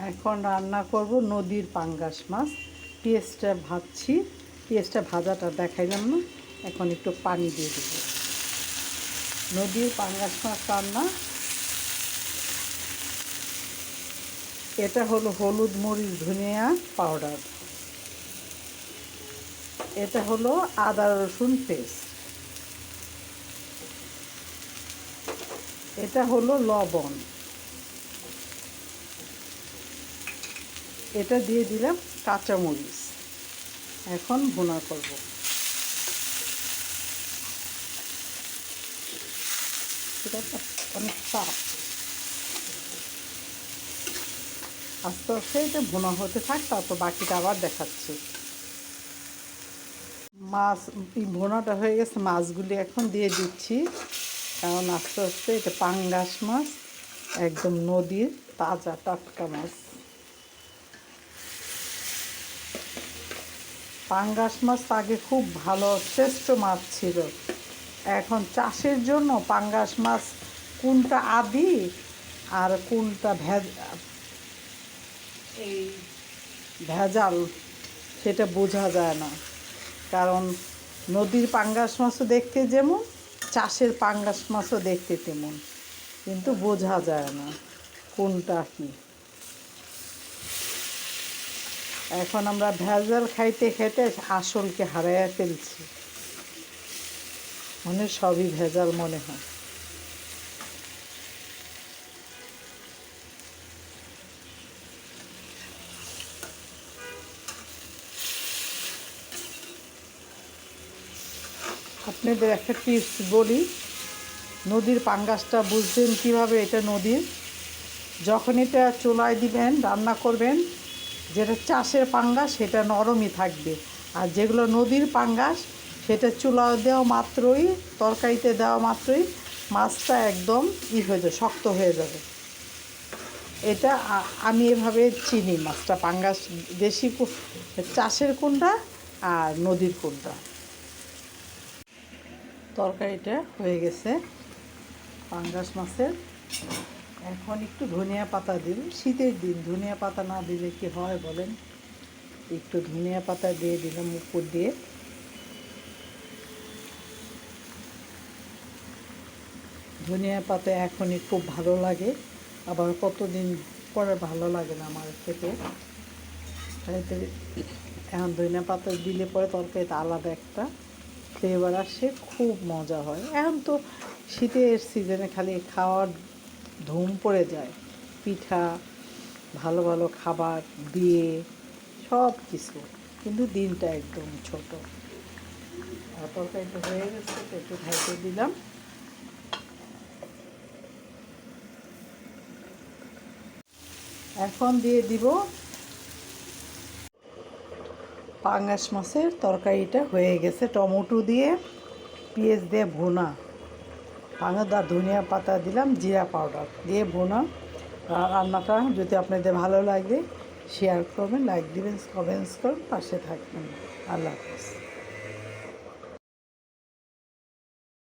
এখন রান্না করব নদীর পাঙ্গাস মাছ। পেঁয়াজটা ভাজছি, পেঁয়াজটা ভাজাটা দেখাইলাম না, এখন একটু পানি দিয়ে দেব। নদীর পাঙ্গাস মাছ রান্না। এটা হলো হলুদ মরিচ ধনিয়া পাউডার, এটা হলো আদা রসুন পেস্ট, এটা হলো লবণ, এটা দিয়ে দিলাম কাঁচামরিচ। এখন ভুনা করব। এটা অনেক চাপ, আস্তে আস্তে এটা ভুনা হতে থাক, তারপর বাকিটা আবার দেখাচ্ছি। মাছ ভুনাটা হয়ে গেছে, মাছগুলি এখন দিয়ে দিচ্ছি, কারণ আস্তে আস্তে এটা পাঙ্গাস মাছ, একদম নদীর তাজা টাটকা মাছ। পাঙ্গাস মাছ আগে খুব ভালো শ্রেষ্ঠ মাছ ছিল, এখন চাষের জন্য পাঙ্গাস মাছ কোনটা আদি আর কোনটা ভেজাল সেটা বোঝা যায় না। কারণ নদীর পাঙ্গাস মাছও দেখতে যেমন, চাষের পাঙ্গাস মাছও দেখতে তেমন, কিন্তু বোঝা যায় না কোনটা কি। এখন আমরা ভেজাল খাইতে খাইতে আসলকে হারাইয়া ফেলছি, মনে সবই ভেজাল মনে হয়। আপনাদের একটা টিপস বলি, নদীর পাঙ্গাসটা বুঝবেন কীভাবে এটা নদীর, যখন এটা চুলায় দিবেন রান্না করবেন, যেটা চাষের পাঙ্গাস সেটা নরমই থাকবে, আর যেগুলো নদীর পাঙ্গাস সেটা চুলা দেওয়া মাত্রই, তরকারিতে দেওয়া মাত্রই মাছটা একদম হয়ে যাবে, শক্ত হয়ে যাবে। এটা আমি এভাবে চিনি মাছটা, পাঙ্গাস দেশি চাষের কোনটা আর নদীর কোনটা। তরকারিটা হয়ে গেছে পাঙ্গাস মাছের। এখন একটু ধনিয়া পাতা দিন, শীতের দিন ধনিয়া পাতা না দিলে কি হয় বলেন, একটু ধনিয়া পাতা দিয়ে দিলাম উপর দিয়ে। ধনিয়া পাতা এখনই খুব ভালো লাগে, আবার কতদিন পরে ভালো লাগে না আমার খেতে। তাইতে এখন ধনিয়া পাতা দিলে পরে তরকারিতে আলাদা একটা ফ্লেভার আসে, খুব মজা হয়। এখন তো শীতের সিজনে খালি খাওয়ার ধুম পড়ে যায়, পিঠা ভালো ভালো খাবার দিয়ে সব কিছু, কিন্তু দিনটা একদম ছোট। আর তরকারিটা হয়ে গেছে, একটু খাইতে দিলাম। এখন দিয়ে দিব পাঙ্গাস মাছের তরকারিটা হয়ে গেছে, টমেটো দিয়ে পেঁয়াজ দিয়ে ভুনা, পাঙ্গাস আর ধনিয়া পাতা দিলাম, জিরা পাউডার দিয়ে ভুনা। রান্নাটা যদি আপনাদের ভালো লাগে শেয়ার করবেন, লাইক দিবেন, কমেন্টস করবেন, পাশে থাকবেন। আল্লাহ হাফেজ।